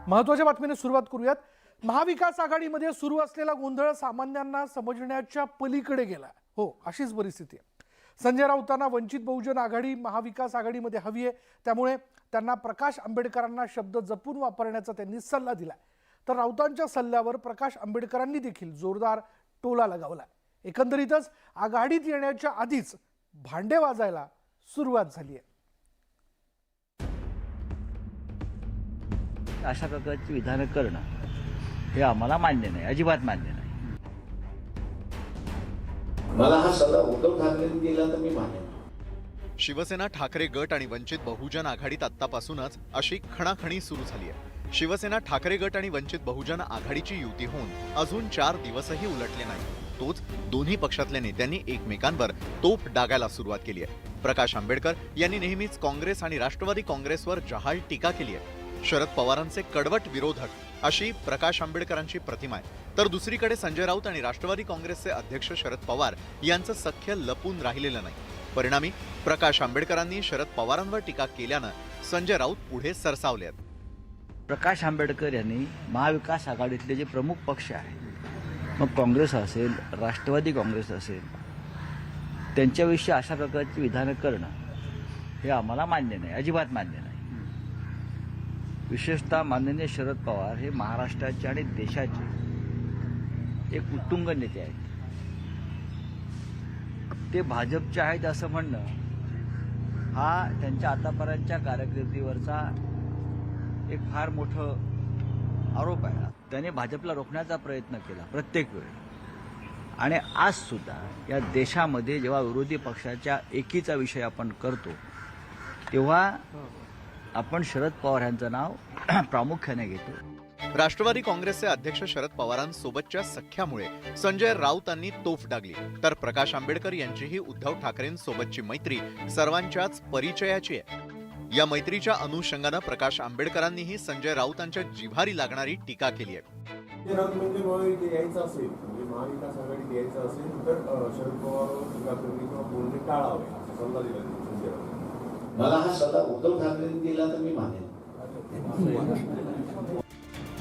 महत्त्वाच्या बातमीने सुरुवात करूयात। महाविकास आघाडीमध्ये सुरू असलेला गोंधळ सामान्यांना समजण्याच्या पलीकडे गेला। हो, अशीच परिस्थिती आहे। संजय राऊतांना वंचित बहुजन आघाडी महाविकास आघाडीमध्ये हवी आहे, त्यामुळे त्यांना प्रकाश आंबेडकरांना शब्द जपून वापरण्याचा त्यांनी सल्ला दिला। तर राऊतांच्या सल्ल्यावर प्रकाश आंबेडकरांनी देखील जोरदार टोला लगावला। एकंदरीतच आघाडीत येण्याच्या आधीच भांडे वाजायला सुरुवात झाली आहे। अशा प्रकारची विधानं करणं हे आम्हाला मान्य नाही, अजिबात मान्य नाही। मला हा सल्ला उद्धव ठाकरेंनी दिला तर मी मानेन। शिवसेना ठाकरे गट आणि वंचित बहुजन आघाडीत आत्तापासूनच अशी खणाखणी सुरू झाली आहे। शिवसेना ठाकरे गट आणि वंचित बहुजन आघाडीची युती होऊन अजून 4 दिवसही उलटले नाही, तोच दोन्ही पक्षातल्या नेत्यांनी एकमेकांवर तोफ डागायला सुरुवात केली आहे। प्रकाश आंबेडकर यांनी नेहमीच काँग्रेस आणि राष्ट्रवादी काँग्रेसवर जहाल टीका केली आहे। शरद पवारांचे कडवट विरोधक अशी प्रकाश आंबेडकरांची प्रतिमा आहे, तर दुसरीकडे संजय राऊत आणि राष्ट्रवादी काँग्रेसचे अध्यक्ष शरद पवार यांचं सख्य लपून राहिलेलं नाही। परिणामी प्रकाश आंबेडकरांनी शरद पवारांवर टीका केल्यानं संजय राऊत पुढे सरसावले आहेत। प्रकाश आंबेडकर यांनी महाविकास आघाडीतले जे प्रमुख पक्ष आहेत, मग काँग्रेस असेल, राष्ट्रवादी काँग्रेस असेल, त्यांच्याविषयी अशा प्रकारची विधानं करणं हे आम्हाला मान्य नाही, अजिबात मान्य नाही। विशेषतः माननीय शरद पवार हे महाराष्ट्राचे आणि देशाचे एक उत्तुंग नेते आहेत। ते भाजपचे आहेत असं म्हणणं हा त्यांच्या आतापर्यंतच्या कारकिर्दीवरचा एक फार मोठं आरोप आहे। त्याने भाजपला रोखण्याचा प्रयत्न केला प्रत्येक वेळी, आणि आज सुद्धा या देशामध्ये जेव्हा विरोधी पक्षाच्या एकीचा विषय आपण करतो तेव्हा आपण शरद पवार यांचं नाव प्रामुख्याने घेतो। राष्ट्रवादी काँग्रेसचे अध्यक्ष शरद पवारांसोबतच्या सख्यामुळे संजय राऊतांनी तोफ डागली, तर प्रकाश आंबेडकर यांचीही उद्धव ठाकरेंसोबतची मैत्री सर्वांच्याच परिचयाची आहे। या मैत्रीच्या अनुषंगानं प्रकाश आंबेडकरांनीही संजय राऊतांच्या जिव्हारी लागणारी टीका केली आहे। यायचं असेल म्हणजे महाविकास आघाडीत यायचं असेल तर शरद पवार टीका करणे किंवा बोलणे टाळावे असा सल्ला दिला संजय राऊत। मला हा सल्ला उद्धव ठाकरेंनी दिला तर मी मानेन।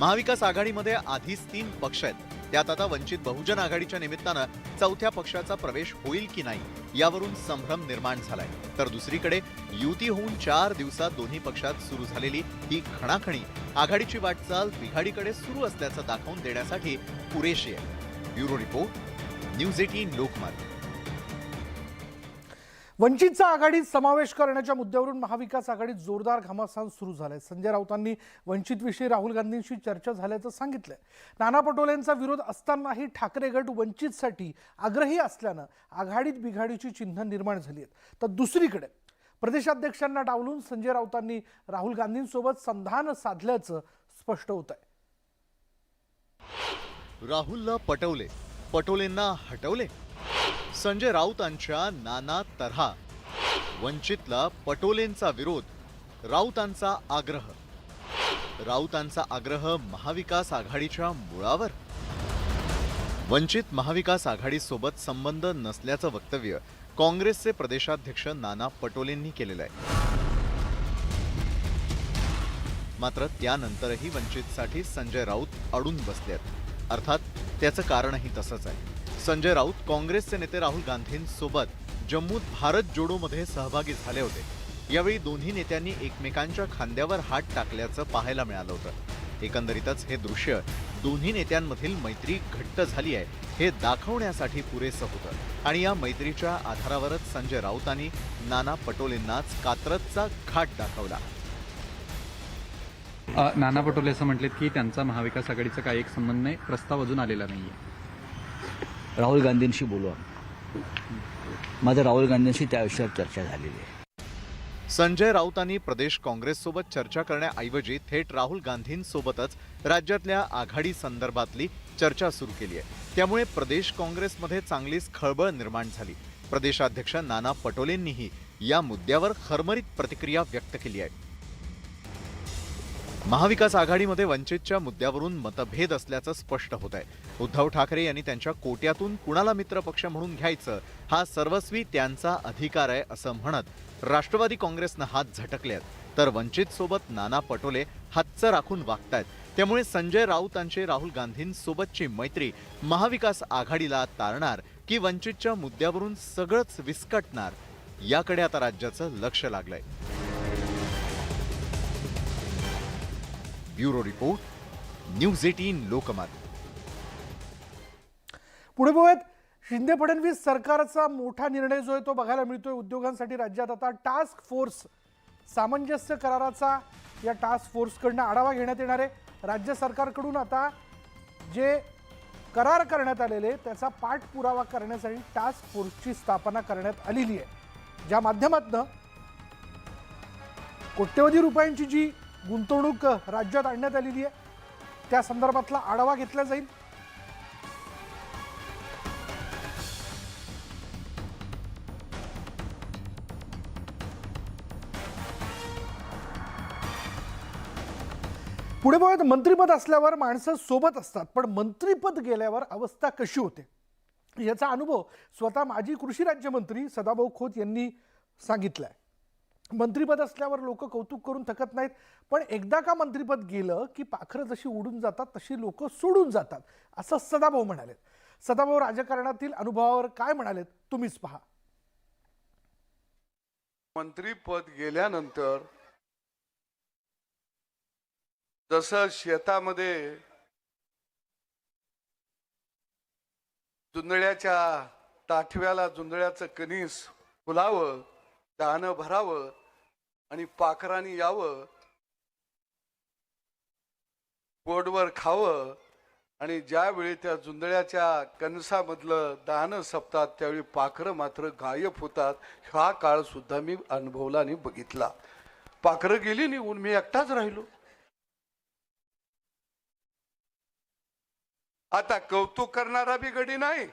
महाविकास आघाडीमध्ये आधीच 3 पक्ष आहेत, त्यात आता वंचित बहुजन आघाडीच्या निमित्तानं 4थ्या पक्षाचा प्रवेश होईल की नाही यावरून संभ्रम निर्माण झालाय। तर दुसरीकडे युती होऊन 4 दिवसात दोन्ही पक्षात सुरू झालेली ही खणाखणी आघाडीची वाटचाल बिघाडीकडे सुरू असल्याचं दाखवून देण्यासाठी पुरेशी आहे। Bureau report, news 18 Lokmat. वंचितचा आघाडीत समावेश करण्याच्या मुद्द्यावरून महाविकास आघाडीत जोरदार घमासान सुरू झालाय। संजय राऊतांनी वंचितविषयी राहुल गांधींशी चर्चा झाल्याचं सांगितलंय। नाना पटोलेंचा विरोध असतानाही ठाकरे गट वंचितसाठी आग्रही असल्यानं आघाडीत बिघाडीची चिन्ह निर्माण झाली आहेत। तर दुसरीकडे प्रदेशाध्यक्षांना डावलून संजय राऊतांनी राहुल गांधींसोबत संधान साधल्याचं स्पष्ट होत आहे। राहुलला पटवले, पटोलेंना हटवले। संजय राऊतांच्या नाना तऱ्हा, वंचितला पटोलेंचा विरोध, राऊतांचा आग्रह, राऊतांचा आग्रह महाविकास आघाडीच्या मुळावर। वंचित महाविकास आघाडीसोबत संबंध नसल्याचं वक्तव्य काँग्रेसचे प्रदेशाध्यक्ष नाना पटोलेंनी केलेलं आहे। मात्र त्यानंतरही वंचितसाठी संजय राऊत अडून बसलेत। अर्थात त्याचं कारणही तसंच आहे। संजय राऊत काँग्रेसचे नेते राहुल गांधींसोबत जम्मूत भारत जोडोमध्ये सहभागी झाले होते। यावेळी दोन्ही नेत्यांनी एकमेकांच्या खांद्यावर हात टाकल्याचं पाहायला मिळालं होतं। एकंदरीतच हे दृश्य दोन्ही नेत्यांमधील मैत्री घट्ट झाली आहे हे दाखवण्यासाठी पुरेसं होतं, आणि या मैत्रीच्या आधारावरच संजय राऊतांनी नाना पटोलेंनाच कात्रजचा घाट दाखवला। नाना पटोले असं म्हटलेत की त्यांचा महाविकास आघाडीचा काही एक संबंध नाही, प्रस्ताव अजून आलेला नाहीये। राहुल गांधींशी बोलू, माझं राहुल गांधींशी त्या विषयावर चर्चा झालेली आहे। संजय राऊतांनी प्रदेश काँग्रेससोबत चर्चा करण्याऐवजी थेट राहुल गांधींसोबतच राज्यातल्या आघाडी संदर्भातली चर्चा सुरू केली आहे। त्यामुळे प्रदेश काँग्रेसमध्ये चांगलीच खळबळ निर्माण झाली। प्रदेशाध्यक्ष नाना पटोलेंनीही या मुद्द्यावर खरमरीत प्रतिक्रिया व्यक्त केली आहे। महाविकास आघाडीमध्ये वंचितच्या मुद्द्यावरून मतभेद असल्याचं स्पष्ट होत आहे। उद्धव ठाकरे यांनी त्यांच्या कोट्यातून कुणाला मित्रपक्ष म्हणून घ्यायचं हा सर्वस्वी त्यांचा अधिकार आहे असं म्हणत राष्ट्रवादी काँग्रेसनं हात झटकले आहेत। तर वंचित सोबत नाना पटोले हातचं राखून वागतायत. त्यामुळे संजय राऊतांची राहुल गांधींसोबतची मैत्री महाविकास आघाडीला तारणार की वंचितच्या मुद्द्यावरून सगळंच विस्कटणार, याकडे आता राज्याचं लक्ष लागलंय. Bureau report, news 18 Lokmat. पुढे बघूयात, शिंदे फडणवीस सरकारचा मोठा निर्णय जो आहे तो बघायला मिळतोय. उद्योगांसाठी राज्यात आता टास्क फोर्स, सामंजस्य कराराचा या टास्क फोर्सकडनं आढावा घेण्यात येणार आहे. राज्य सरकारकडून आता जे करार करण्यात आलेले त्याचा पाठपुरावा करण्यासाठी टास्क फोर्सची स्थापना करण्यात आलेली आहे, ज्या माध्यमातून कोट्यवधी रुपयांची जी गुंतवणूक राज्यात आणण्यात आलेली आहे त्या संदर्भातला आढावा घेतला जाईल. पुढे बघत, मंत्रिपद असल्यावर माणसं सोबत असतात, पण मंत्रिपद गेल्यावर अवस्था कशी होते याचा अनुभव स्वतः माजी कृषी राज्यमंत्री सदाभाऊ खोत यांनी सांगितलाय. मंत्रिपद असल्यावर लोक कौतुक करून थकत नाहीत, पण एकदा का मंत्रिपद गेलं की पाखरं जशी उडून जातात तशी लोक सोडून जातात, असं सदाभाऊ म्हणाले. सदाभाऊ राजकारणातील अनुभवावर काय म्हणालेत तुम्हीच पहा. मंत्रिपद गेल्यानंतर जसं शेतामध्ये जुंधळ्याच्या ताठव्याला जुंधळ्याचं कणीस फुलावं, दाणं भरावं आणि पाखरांनी यावं, पोटभर खावं, आणि ज्यावेळी त्या जुंधळ्याच्या कणसामधलं दाणं संपतात त्यावेळी पाखरं मात्र गायब होतात. हा काळ सुद्धा मी अनुभवला आणि बघितला. पाखरं गेली निघून, मी एकटाच राहिलो. आता कौतुक करणारा बी गडी नाही.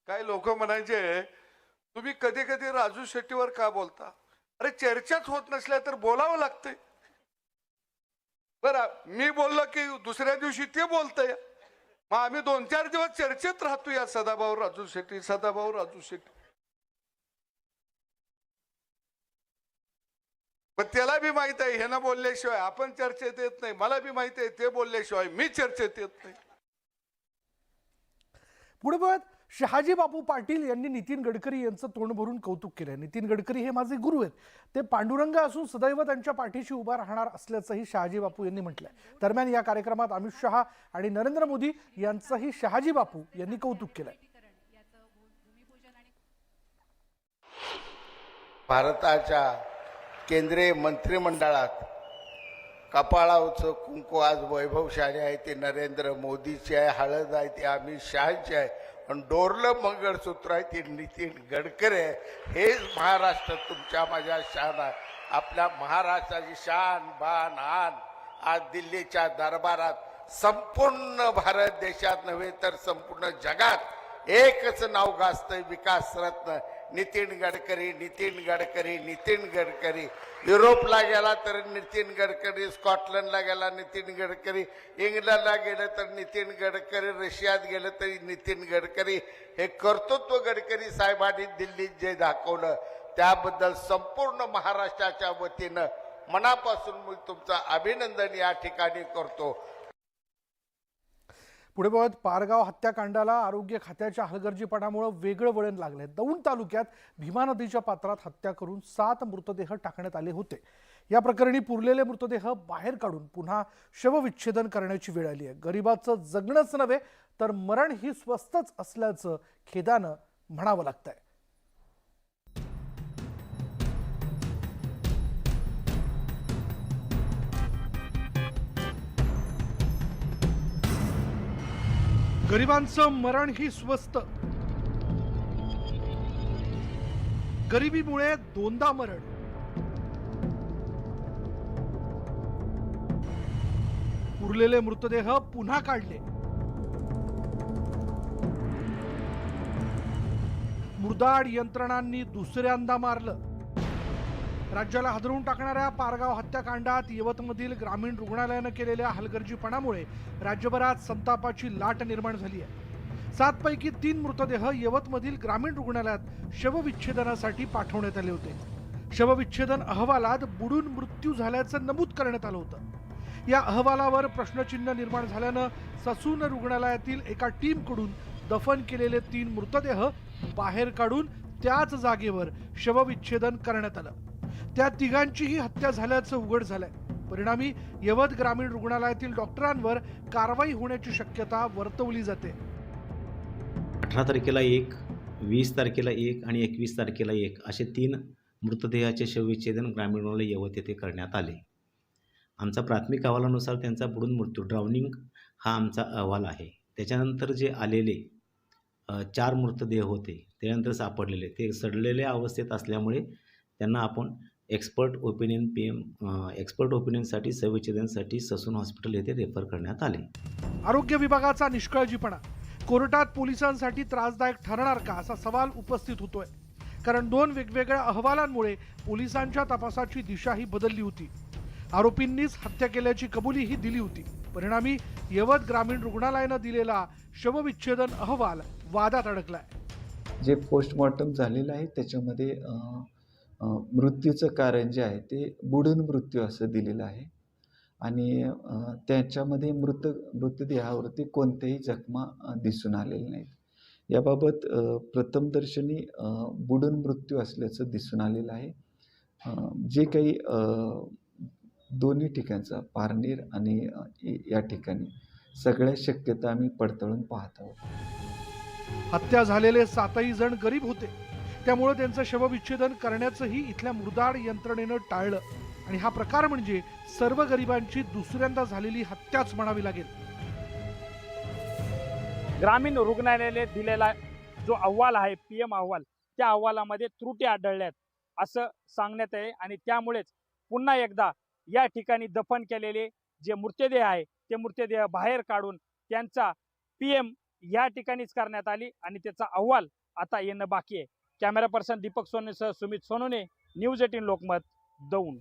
काही लोक म्हणायचे तुम्ही कधी कधी राजू शेट्टीवर का बोलता. अरे चर्चाच होत नसल्या तर बोलावं लागतंय. बरं, मी बोललो की दुसऱ्या दिवशी ते बोलतंय, मग आम्ही 2-4 दिवस चर्चेत राहतो या सदाभाऊ राजू शेट्टी, सदाभाऊ राजू शेट्टी. पण त्याला बी माहित आहे हे ना बोलल्याशिवाय आपण चर्चेत येत नाही. मला बी माहित आहे ते बोलल्याशिवाय मी चर्चेत येत नाही. पुढे बघत, शहाजी बापू पाटील यांनी नितीन गडकरी यांचं तोंड भरून कौतुक केलंय. नितीन गडकरी हे माझे गुरु आहेत, ते पांडुरंग असून सदैव त्यांच्या पाठीशी उभा राहणार असल्याचंही शहाजी बापू यांनी म्हटलंय. दरम्यान या कार्यक्रमात अमित शहा आणि नरेंद्र मोदी यांचंही शहाजी बापू यांनी कौतुक केलंय. भारताच्या केंद्रीय मंत्रिमंडळात कपाळावरचं कुंकू आज वैभवशाली आहे ते नरेंद्र मोदीचे आहे, हळद आहे ते अमित शहाची आहे, आणि डोरलं मंगळसूत्र आहे ते नितीन गडकरी आहे. हेच महाराष्ट्र तुमच्या माझ्या शान आहे. आपल्या महाराष्ट्राची शान बान आन आज दिल्लीच्या दरबारात संपूर्ण भारत देशात नव्हे तर संपूर्ण जगात एकच नाव गाजतंय, विकास रत्न नितीन गडकरी, नितीन गडकरी, नितीन गडकरी. युरोपला गेला तर नितीन गडकरी, स्कॉटलंडला गेला नितीन गडकरी, इंग्लंडला गेलं तर नितीन गडकरी, रशियात गेलं तरी नितीन गडकरी. हे कर्तृत्व गडकरी साहेबांनी दिल्लीत जे दाखवलं त्याबद्दल संपूर्ण महाराष्ट्राच्या वतीनं मनापासून मी तुमचं अभिनंदन या ठिकाणी करतो. पुढे बघत, पारगाव हत्याकांडाला आरोग्य खात्याच्या हलगर्जीपणामुळे वेगळं वळण लागलंय. दौंड तालुक्यात भीमा नदीच्या पात्रात हत्या करून 7 मृतदेह टाकण्यात आले होते. या प्रकरणी पुरलेले मृतदेह बाहेर काढून पुन्हा शवविच्छेदन करण्याची वेळ आली आहे. गरिबाचं जगणंच नव्हे तर मरण ही स्वस्तच असल्याचं खेदानं म्हणावं लागतंय. गरिबांचं मरण ही स्वस्त, गरिबीमुळे 2दा मरण. उरलेले मृतदेह पुन्हा काढले. मुरदाड यंत्रणांनी दुसऱ्यांदा मारलं. राज्याला हादरवून टाकणाऱ्या पारगाव हत्याकांडात यवतमधील ग्रामीण रुग्णालयानं केलेल्या हलगर्जीपणामुळे राज्यभरात संतापाची लाट निर्माण झाली आहे. 7 पैकी 3 मृतदेह यवतमधील ग्रामीण रुग्णालयात शवविच्छेदनासाठी पाठवण्यात आले होते. शवविच्छेदन अहवालात बुडून मृत्यू झाल्याचं नमूद करण्यात आलं होतं। या अहवालावर प्रश्नचिन्ह निर्माण झाल्यानं ससून रुग्णालयातील एका टीमकडून दफन केलेले 3 मृतदेह बाहेर काढून त्याच जागेवर शवविच्छेदन करण्यात आलं। त्या तिघांचीही हत्या झाल्याचं उघड झालंय। परिणामी यवत ग्रामीण रुग्णालयातील डॉक्टरांवर कारवाई होण्याची शक्यता वर्तवली जाते। 18 तारखेला 1, 20 तारखेला 1 आणि 21 तारखेला 1 असे 3 मृतदेहाचे शवविच्छेदन ग्रामीण रुग्णालय यवत येथे करण्यात आले। आमचा प्राथमिक अहवालानुसार त्यांचा बुडून मृत्यू ड्राउनिंग हा आमचा अहवाल आहे। त्याच्यानंतर जे आलेले 4 मृतदेह होते त्यानंतर सापडलेले ते सडलेल्या अवस्थेत असल्यामुळे त्यांना आपण एक्सपर्ट ओपिनियनसाठी शवविच्छेदनासाठी ससून हॉस्पिटल येथे रेफर करण्यात आले। आरोग्य विभागाचा निष्काळजीपणा कोर्टात पोलिसांसाठी त्रासदायक ठरणार का असा सवाल उपस्थित होतोय। कारण 2 वेगवेगळ्या अहवालांमुळे पोलिसांच्या तपासाची दिशाही बदलली होती। आरोपींनीच हत्या केल्याची कबुलीही दिली होती। परिणामी यवत ग्रामीण रुग्णालयानं दिलेला शवविच्छेदन अहवाल वादात अडकलाय। जे पोस्टमॉर्टम झालेलं आहे त्याच्यामध्ये मृत्यूचं कारण जे आहे ते बुडून मृत्यू असं दिलेलं आहे आणि त्याच्यामध्ये मृतदेहावरती कोणत्याही जखमा दिसून आलेल्या नाहीत। याबाबत प्रथमदर्शनी बुडून मृत्यू असल्याचं दिसून आलेलं आहे। जे काही दोन्ही ठिकाणचा पारनेर आणि या ठिकाणी सगळ्या शक्यता आम्ही पडताळून पाहत आहोत। हत्या झालेले 7ही जण गरीब होते, त्यामुळे त्यांचं शवविच्छेदन करण्याचंही इथल्या मृदाड यंत्रणेनं टाळलं आणि हा प्रकार म्हणजे सर्व गरिबांची दुसऱ्यांदा झालेली हत्याच म्हणावी लागेल। ग्रामीण रुग्णालयाने दिलेला जो अहवाल आहे PM अहवाल, त्या अहवालामध्ये त्रुटी आढळल्यात असं सांगण्यात आहे आणि त्यामुळेच पुन्हा एकदा या ठिकाणी दफन केलेले जे मृतदेह आहे ते मृतदेह बाहेर काढून त्यांचा PM या ठिकाणीच करण्यात आली आणि त्याचा अहवाल आता येणं बाकी आहे। कॅमेरा पर्सन दीपक सोनेसह सुमित सोनोने, न्यूज 18 लोकमत, दौंड।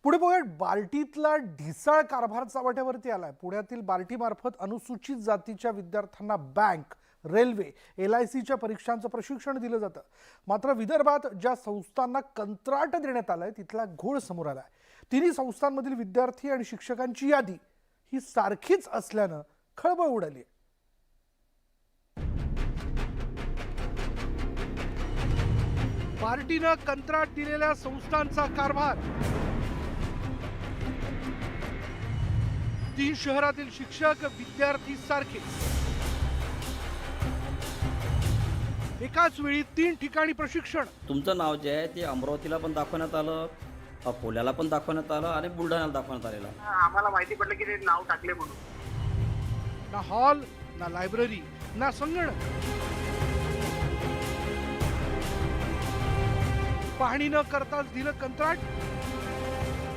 पुढे बघूया, बार्टीतला ढिसाळ कारभार चव्हाट्यावरती आलाय। पुण्यातील बार्टी मार्फत अनुसूचित जातीच्या विद्यार्थ्यांना बँक, रेल्वे, LICच्या परीक्षांचं प्रशिक्षण दिलं जातं। मात्र विदर्भात ज्या संस्थांना कंत्राट देण्यात आलंय तिथला घोळ समोर आलाय। तिन्ही संस्थांमधील विद्यार्थी आणि शिक्षकांची यादी ही सारखीच असल्यानं खळबळ उडाली। बार्टीनं कंत्राट दिलेल्या संस्थांचा कारभार, 3 शहरातील शिक्षक विद्यार्थी सारखे, एकाच वेळी 3 ठिकाणी प्रशिक्षण। तुमचं नाव जे आहे ते अमरावतीला पण दाखवण्यात आलं, अकोल्याला पण दाखवण्यात आलं आणि बुलढाण्याला दाखवण्यात आलेलं। आम्हाला माहिती पडलं की ते नाव टाकले म्हणून। ना हॉल, ना लायब्ररी, ना संगणक। पाहणी न करताच दिलं कंत्राट।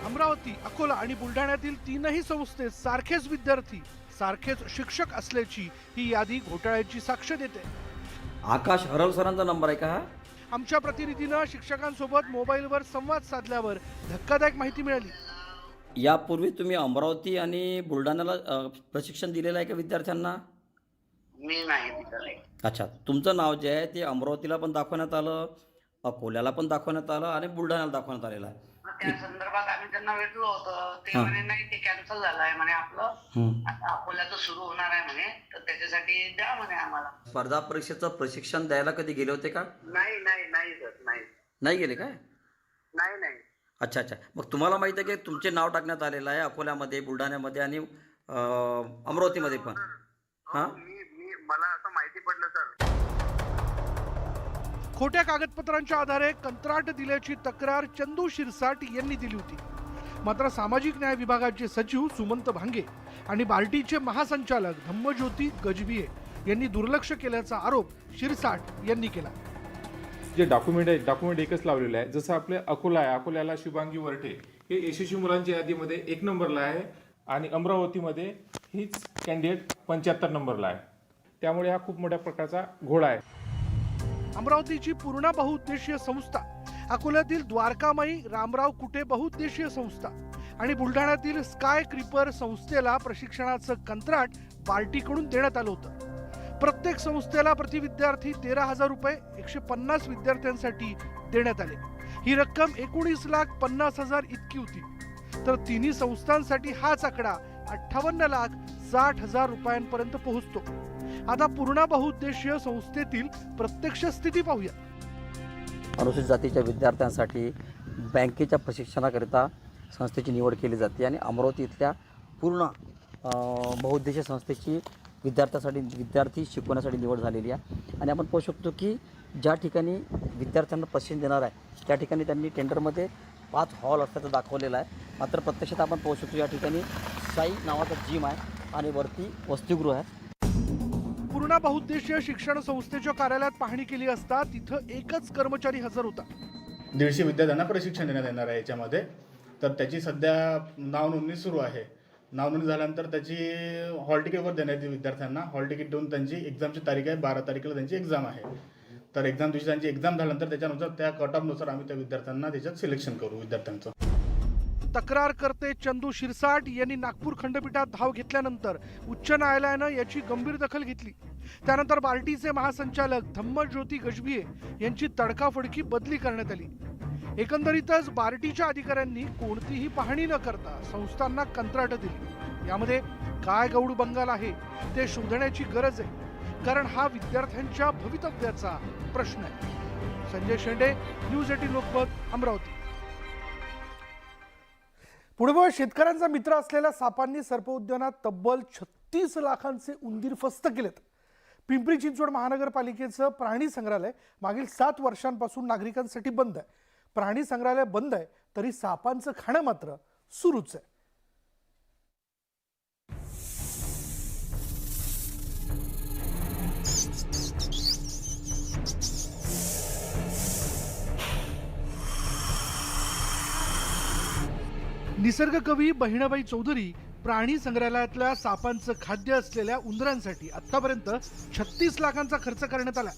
अमरावती, अकोला आणि बुलढाण्यातील 3ही संस्थेत सारखेच विद्यार्थी, सारखेच शिक्षक असल्याची ही यादी घोटाळ्याची साक्ष देते। आकाश हरल सरांचा नंबर आहे का हा? आमच्या प्रतिनिधीनं शिक्षकांसोबत मोबाईलवर संवाद साधल्यावर धक्कादायक माहिती मिळाली। यापूर्वी तुम्ही अमरावती आणि बुलढाण्याला प्रशिक्षण दिलेलं आहे का विद्यार्थ्यांना? मी नाही दिलं। अच्छा, तुमचं नाव जे आहे ते अमरावतीला पण दाखवण्यात आलं, अकोल्याला पण दाखवण्यात आलं आणि बुलढाण्याला दाखवण्यात आलेलं आहे। त्या संदर्भात आम्ही त्यांना भेटलो होतो, ते म्हणे नाही ते कॅन्सल झालं आहे म्हणे आपलं, आता अकोल्याचं सुरू होणार आहे म्हणे, तर त्याच्यासाठी द्या म्हणे आम्हाला। स्पर्धा परीक्षेचं प्रशिक्षण द्यायला कधी गेले होते का? नाही सर, नाही गेले काय? नाही। अच्छा, मग तुम्हाला माहिती आहे की तुमचे नाव टाकण्यात आलेलं आहे अकोल्यामध्ये, बुलढाण्यामध्ये आणि अमरावतीमध्ये पण? हां, मला असं माहिती पडलं सर। खोट्या कागदपत्रांच्या आधारे कंत्राट दिल्याची तक्रार चंदू शिरसाट यांनी दिली होती। मात्र सामाजिक न्याय विभागाचे सचिव सुमंत भांगे आणि बार्टीचे महासंचालक धम्मज्योती गजबिये यांनी दुर्लक्ष केल्याचा आरोप शिरसाट यांनी केला। जे डॉक्युमेंट एकच लावलेलं आहे। जसं आपले अकोला आहे, अकोल्याला शुभांगी वरठे हे यशस्वी मुलांच्या यादीमध्ये 1 नंबरला आहे आणि अमरावतीमध्ये हीच कॅन्डिडेट 75 नंबरला आहे। त्यामुळे हा खूप मोठ्या प्रकारचा घोळ आहे। अमरावतीची पूर्णा बहुउद्देशीय संस्था, अकोल्यातील द्वारकामाई रामराव कुटे बहुउद्देशीय संस्था आणि बुलढाण्यातील स्काय क्रीपर संस्थेला प्रशिक्षणाचं कंत्राट बार्टीकडून देण्यात आलं होतं। प्रत्येक संस्थेला प्रति विद्यार्थी 13,000 रुपये, 150 विद्यार्थ्यांसाठी देण्यात आले. ही रक्कम 19,50,000 इतकी होती. तर तिन्ही संस्थांसाठी हाच आकडा 58,60,000 रुपयांपर्यंत पोहोचतो. आता पूर्णा बहुउद्देशीय संस्थेतील प्रत्यक्ष स्थिती पाहूया. अनुसूचित जातीच्या विद्यार्थ्यांसाठी बँकेच्या प्रशिक्षणाकरिता संस्थेची निवड केली जाते आणि अमरावती इथल्या पूर्ण बहुउद्देशीय संस्थेची विद्यार्थी शिकवण्यासाठी निवड झालेली आहे. आणि आपण पाहू शकतो की ज्या ठिकाणी विद्यार्थ्यांना प्रशिक्षण देणार आहे त्या ठिकाणी त्यांनी टेंडरमध्ये 5 हॉल असल्याचं दाखवलेलं आहे. मात्र प्रत्यक्षात आपण पाहू शकतो या ठिकाणी साई नावाचा जिम आहे आणि वरती वसतिगृह आहे. पूर्णा बहुउद्देशीय शिक्षण संस्थेच्या कार्यालयात पाहणी केली असता तिथं एकच कर्मचारी हजर होता. 150 विद्यार्थ्यांना प्रशिक्षण देण्यात येणार आहे याच्यामध्ये. तर त्याची सध्या नावनोंदणी सुरू आहे. नावनोंदणी झाल्यानंतर त्याची हॉल तिकीटवर देण्यात येईल विद्यार्थ्यांना. हॉल तिकीट देऊन त्यांची एक्झामची तारीख आहे 12 तारखेला त्यांची एक्झाम आहे. तर एक्झाम दिवशी त्यांची एक्झाम झाल्यानंतर त्याच्यानुसार त्या कट ऑफनुसार आम्ही त्या विद्यार्थ्यांना त्याच्यात सिलेक्शन करू विद्यार्थ्यांचं. तक्रारकर्ते चंदू शिरसाट यांनी नागपूर खंडपीठात धाव घेतल्यानंतर उच्च न्यायालयानं याची गंभीर दखल घेतली. त्यानंतर बार्टीचे महासंचालक धम्मज्योती गजभिये यांची तडकाफडकी बदली करण्यात आली. एकंदरीतच बार्टीच्या अधिकाऱ्यांनी कोणतीही पाहणी न करता संस्थांना कंत्राट दिली. यामध्ये काय गौड बंगाल आहे ते शोधण्याची गरज आहे, कारण हा विद्यार्थ्यांच्या भवितव्याचा प्रश्न आहे. संजय शेंडे, न्यूज 18 लोकमत, अमरावती. पुणे शेतकऱ्यांचा मित्र असलेल्या सापांनी सर्प उद्यानात तब्बल 36 लाखांचे उंदीर फस्त केलेत. पिंपरी चिंचवड महानगरपालिकेचं प्राणी संग्रहालय मागील 7 वर्षांपासून नागरिकांसाठी बंद आहे. प्राणी संग्रहालय बंद आहे तरी सापांचं खाणं मात्र सुरूच आहे. निसर्गकवी बहिणाबाई चौधरी प्राणी संग्रहालयातल्या सापांचं खाद्य असलेल्या उंदरांसाठी आतापर्यंत 36 लाखांचा खर्च करण्यात आला.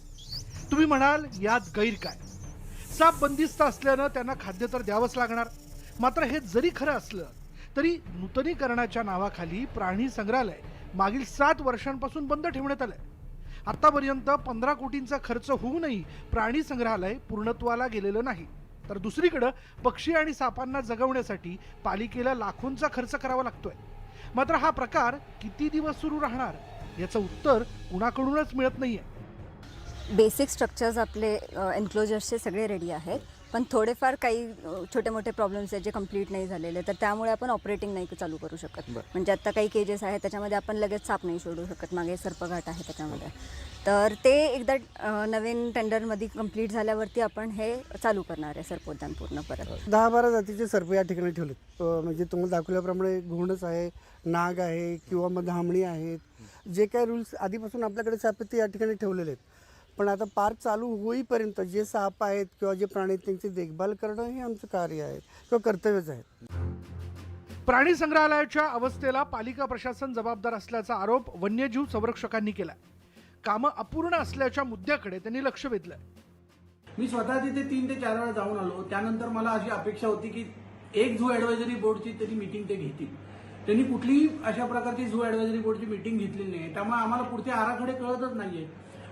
तुम्ही म्हणाल यात गैर काय? साप बंदिस्त असल्यानं त्यांना खाद्य तर द्यावंच लागणार. मात्र हे जरी खरं असलं तरी नूतनीकरणाच्या नावाखाली प्राणी संग्रहालय मागील 7 वर्षांपासून बंद ठेवण्यात आलंय. आतापर्यंत 15 कोटींचा खर्च होऊनही प्राणी संग्रहालय पूर्णत्वाला गेलेलं नाही. तर दुसरीकडे पक्षी आणि सापांना जगवण्यासाठी पालिकेला लाखोंचा खर्च करावा लागतोय. मात्र हा प्रकार किती दिवस सुरू राहणार याचं उत्तर कुणाकडूनच मिळत नाहीये. बेसिक स्ट्रक्चर्स आपले एन्क्लोजर्सचे सगळे रेडी आहेत, पण थोडेफार काही छोटे मोठे प्रॉब्लेम्स आहेत जे कंप्लीट नाही झालेले, तर त्यामुळे आपण ऑपरेटिंग नाही चालू करू शकत. म्हणजे आता काही केजेस आहेत त्याच्यामध्ये आपण लगेच साप नाही सोडू शकत. मागे सर्पघाट आहे त्याच्यामध्ये. तर ते एकदा नवीन टेंडरमध्ये कंप्लीट झाल्यावरती आपण हे चालू करणार आहे सर्पोद्यान पूर्ण परत. 10-12 जातीचे सर्प या ठिकाणी ठेवलेत. म्हणजे तुम्हाला दाखवल्याप्रमाणे घोणस आहे, नाग आहे किंवा मग धामणी आहेत. जे काही रूल्स आधीपासून आपल्याकडे साप ते या ठिकाणी ठेवलेले आहेत. पण आता पार्क चालू होईपर्यंत जे साप आहेत किंवा जे प्राणी आहेत त्यांची देखभाल करणं हे आमचं कार्य आहे किंवा कर्तव्यच आहे. प्राणी संग्रहालयाच्या अवस्थेला पालिका प्रशासन जबाबदार असल्याचा आरोप वन्यजीव संरक्षकांनी केला. कामं अपूर्ण असल्याच्या मुद्द्याकडे त्यांनी लक्ष वेधलं. मी स्वतः तिथे 3 ते 4 वेळा जाऊन आलो. त्यानंतर मला अशी अपेक्षा होती की एक झू ॲडवायझरी बोर्डची तरी मीटिंग ते घेतील. त्यांनी कुठलीही अशा प्रकारची झू ॲडवायझरी बोर्डची मीटिंग घेतलेली नाही. त्यामुळे आम्हाला पुढचे आराखडे कळतच नाहीये.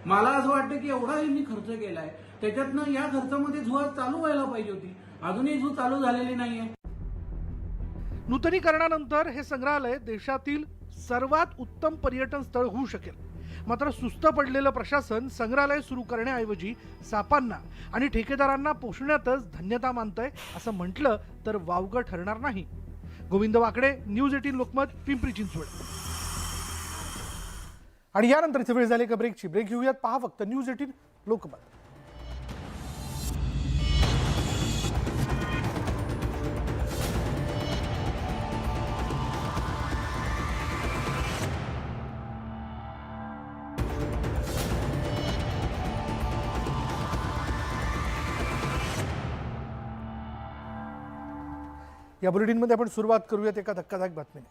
मला असं वाटतं की एवढा यांनी खर्च केलाय, त्याच्यातनं या खर्चामध्ये झू चालू व्हायला पाहिजे होती. अजूनही झू चालू झालेली नाहीये. नूतनीकरणानंतर हे संग्रहालय देशातील सर्वात उत्तम पर्यटन स्थळ होऊ शकेल. मात्र सुस्त पडलेलं प्रशासन संग्रहालय सुरू करण्याऐवजी सापांना आणि ठेकेदारांना पोषण्यातच धन्यता मानतंय असं म्हटलं तर वावगं ठरणार नाही. गोविंद वाकडे, न्यूज 18 लोकमत, पिंपरी चिंचवड. आणि यानंतर इथे वेळ झाली का ब्रेकची. ब्रेक घेऊयात. पहा फक्त न्यूज 18 लोकमत. या बुलेटिनमध्ये आपण सुरुवात करूयात एका धक्कादायक बातमीने.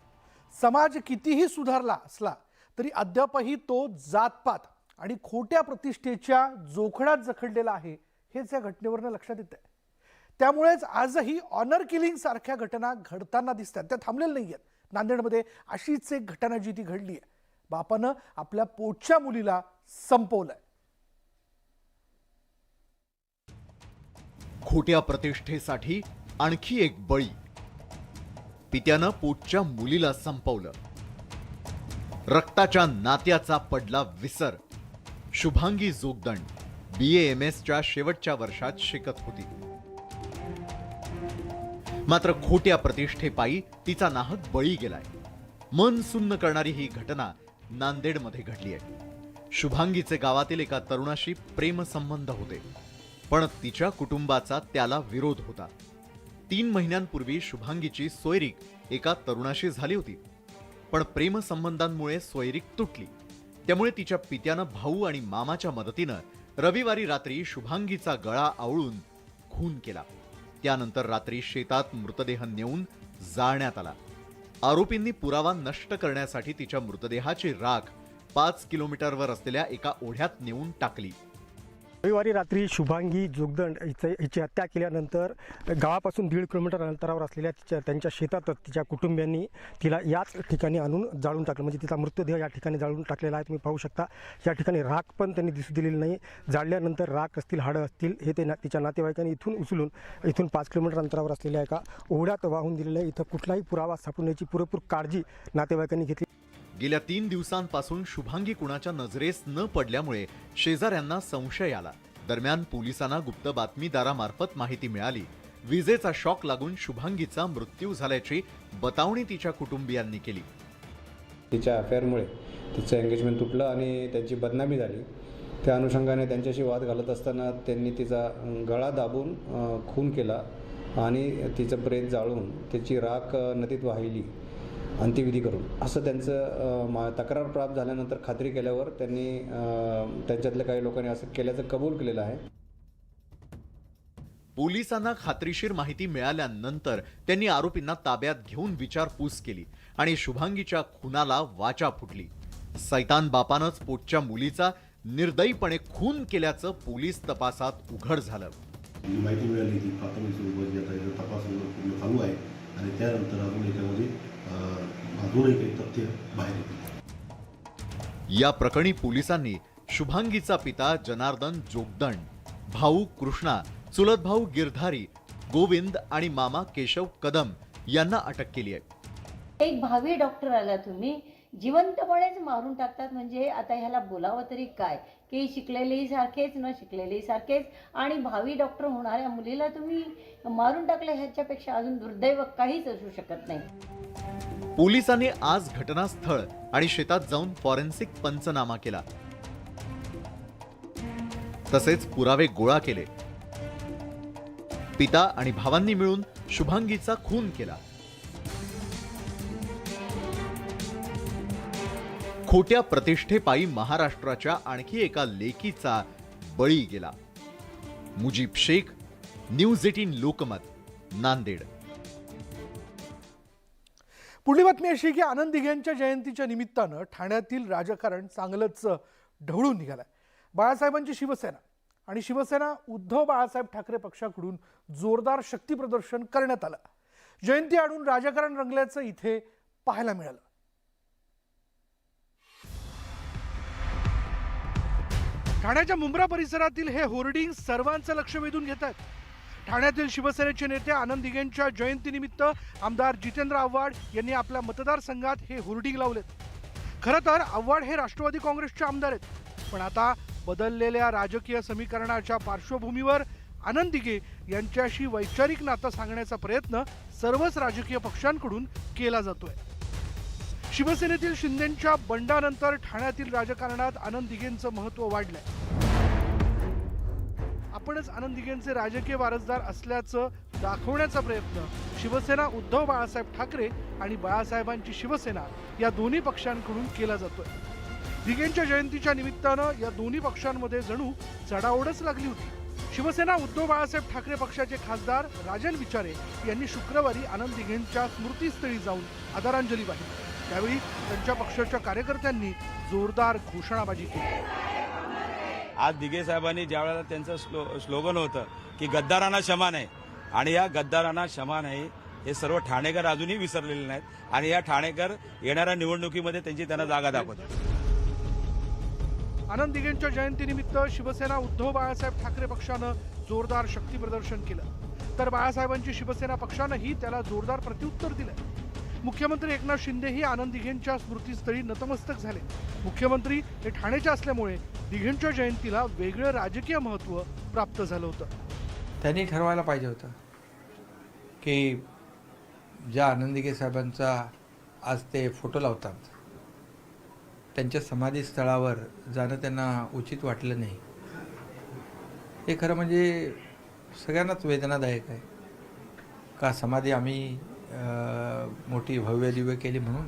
समाज कितीही सुधारला असला तरी अद्यापही तो जातपात आणि खोट्या प्रतिष्ठेच्या जोखडात जखडलेला आहे, हेच या घटनेवरनं लक्षात येत आहे. त्यामुळेच आजही ऑनर किलिंग सारख्या घटना घडताना दिसतात. त्या थांबलेल्या नाही आहेत. नांदेडमध्ये अशीच एक घटना जी ती घडली आहे. बापानं आपल्या पोटच्या मुलीला संपवलंय. खोट्या प्रतिष्ठेसाठी आणखी एक बळी. पित्यानं पोटच्या मुलीला संपवलं. रक्ताच्या नात्याचा पडला विसर. शुभांगी जोगदंड BAMSच्या शेवटच्या वर्षात शिकत होती. मात्र खोट्या प्रतिष्ठेपायी तिचा नाहक बळी गेलाय. मन सुन्न करणारी ही घटना नांदेडमध्ये घडली आहे. शुभांगीचे गावातील एका तरुणाशी प्रेमसंबंध होते, पण तिच्या कुटुंबाचा त्याला विरोध होता. 3 महिन्यांपूर्वी शुभांगीची सोयरीक एका तरुणाशी झाली होती, पण प्रेमसंबंधांमुळे सोयरीक तुटली. त्यामुळे तिच्या पित्यानं भाऊ आणि मामाच्या मदतीनं रविवारी रात्री शुभांगीचा गळा आवळून खून केला. त्यानंतर रात्री शेतात मृतदेह नेऊन जाळण्यात आला. आरोपींनी पुरावा नष्ट करण्यासाठी तिच्या मृतदेहाची राख 5 किलोमीटरवर असलेल्या एका ओढ्यात नेऊन टाकली. रविवारी रात्री शुभांगी जोगदंड हिची हत्या केल्यानंतर गावापासून 1.5 किलोमीटर अंतरावर असलेल्या त्यांच्या शेतात तिच्या कुटुंबियांनी तिला याच ठिकाणी आणून जाळून टाकलं. म्हणजे तिचा मृतदेह या ठिकाणी जाळून टाकलेला आहे. तुम्ही पाहू शकता या ठिकाणी राख पण त्यांनी दिसू दिलेली नाही. जाळल्यानंतर राख असतील, हाडं असतील, हे ते तिच्या नातेवाईकांनी इथून उचलून इथून 5 किलोमीटर अंतरावर असलेल्या एका ओढ्यात वाहून दिलेलं आहे. इथं कुठलाही पुरावा सापडण्याची पुरेपूर काळजी नातेवाईकांनी घेतली. गेल्या 3 दिवसांपासून शुभांगी कुणाच्या नजरेस न पडल्यामुळे शेजाऱ्यांना संशय आला. दरम्यान पोलिसांना गुप्त बातमीदारामार्फत माहिती मिळाली. विजेचा शॉक लागून शुभांगीचा मृत्यू झाल्याची बतावणी तिच्या कुटुंबियांनी केली. तिच्या अफेअरमुळे तिचं एंगेजमेंट तुटलं आणि त्यांची बदनामी झाली. त्या अनुषंगाने त्यांच्याशी वाद घालत असताना त्यांनी तिचा गळा दाबून खून केला आणि तिचं प्रेत जाळून त्याची राख नदीत वाहिली अंत्यविधी करून, असं त्यांचं तक्रार प्राप्त झाल्यानंतर खात्री केल्यावर त्यांनी त्यांच्यातल्या काही लोकांनी असं केल्याचं कबूल केलेलं आहे. पोलिसांना खात्रीशीर माहिती मिळाल्यानंतर त्यांनी आरोपींना ताब्यात घेऊन विचारपूस केली आणि शुभांगीच्या खुनाला वाचा फुटली. सैतान बापानंच पोटच्या मुलीचा निर्दयीपणे खून केल्याचं पोलीस तपासात उघड झालं. माहिती मिळाली की प्राथमिक स्वरूपात तपास पूर्ण चालू आहे आणि त्यानंतर अजून याच्यामध्ये अजूनही काही तथ्य बाहेर येतील. या प्रकरणी पोलिसांनी शुभांगीचा पिता जनार्दन जोगदंड, भाऊ कृष्णा, चुलत भाऊ गिरधारी, गोविंद आणि मामा केशव कदम यांना अटक केली आहे. एक भावी डॉक्टर आला, तुम्ही जिवंतपणेच मारून टाकतात. म्हणजे आता ह्याला बोलावं तरी काय, की शिकलेलेही सारखेच, न शिकलेलेही सारखेच, आणि भावी डॉक्टर होणाऱ्या मुलीला तुम्ही मारून टाकलं. ह्याच्यापेक्षा अजून दुर्दैव काहीच असू शकत नाही. पोलिसांनी आज घटनास्थळ आणि शेतात जाऊन फॉरेन्सिक पंचनामा केला, तसेच पुरावे गोळा केले. पिता आणि भावांनी मिळून शुभांगीचा खून केला. खोट्या प्रतिष्ठेपायी महाराष्ट्राच्या आणखी एका लेकीचा बळी गेला. मुजीब शेख, न्यूज 18 लोकमत, नांदेड. पुढली बातमी अशी की आनंद दिघेंच्या जयंतीच्या निमित्तानं ठाण्यातील राजकारण चांगलंच ढवळून निघालंय. बाळासाहेबांची शिवसेना आणि शिवसेना उद्धव बाळासाहेब ठाकरे पक्षाकडून जोरदार शक्ती प्रदर्शन करण्यात आलं. जयंती आणून राजकारण रंगल्याचं इथे पाहायला मिळालं. ठाण्याच्या मुंब्रा परिसरातील हे होर्डिंग सर्वांचं लक्ष वेधून घेत आहेत. ठाण्यातील शिवसेनेचे नेते आनंद दिघेंच्या जयंतीनिमित्त आमदार जितेंद्र आव्हाड यांनी आपल्या मतदारसंघात हे होर्डिंग लावलेत. खरं तर आव्हाड हे राष्ट्रवादी काँग्रेसचे आमदार आहेत, पण आता बदललेल्या राजकीय समीकरणाच्या पार्श्वभूमीवर आनंद दिघे यांच्याशी वैचारिक नातं सांगण्याचा प्रयत्न सर्वच राजकीय पक्षांकडून केला जातोय. शिवसेनेतील शिंदेंच्या बंडानंतर ठाण्यातील राजकारणात आनंद दिघेंचं महत्त्व वाढलंय. आपणच आनंद दिघेंचे राजकीय वारसदार असल्याचं दाखवण्याचा प्रयत्न शिवसेना उद्धव बाळासाहेब ठाकरे आणि बाळासाहेबांची शिवसेना या दोन्ही पक्षांकडून केला जातोय. दिघेंच्या जयंतीच्या निमित्तानं या दोन्ही पक्षांमध्ये जणू चढाओढच लागली होती. शिवसेना उद्धव बाळासाहेब ठाकरे पक्षाचे खासदार राजन विचारे यांनी शुक्रवारी आनंद दिघेंच्या स्मृतीस्थळी जाऊन आदरांजली वाहिली. त्यावेळी त्यांच्या पक्षाच्या कार्यकर्त्यांनी जोरदार घोषणाबाजी केली. आज दिघे साहेबांनी ज्या वेळेला त्यांचं स्लोगन होतं की गद्दारांना क्षमा नाही, आणि या गद्दारांना क्षमा नाही हे सर्व ठाणेकर अजूनही विसरलेले नाहीत आणि या ठाणेकर येणाऱ्या निवडणुकीमध्ये त्यांना जागा दाखवतात. आनंद दिघेंच्या जयंतीनिमित्त शिवसेना उद्धव बाळासाहेब ठाकरे पक्षानं जोरदार शक्ती प्रदर्शन केलं, तर बाळासाहेबांची शिवसेना पक्षानंही त्याला जोरदार प्रत्युत्तर दिलं. मुख्यमंत्री एकनाथ शिंदेही आनंद दिघेंच्या स्मृतीस्थळी नतमस्तक झाले. मुख्यमंत्री हे ठाण्याचे असल्यामुळे दिघेंच्या जयंतीला वेगळं राजकीय महत्त्व प्राप्त झालं होतं. त्यांनी ठरवायला पाहिजे होतं की ज्या आनंद दिघे साहेबांचा आज ते फोटो लावतात, त्यांच्या समाधीस्थळावर जाणं त्यांना उचित वाटलं नाही. हे खरं म्हणजे सगळ्यांनाच वेदनादायक आहे का समाधी आम्ही मोठी भव्य दिव्य केली म्हणून.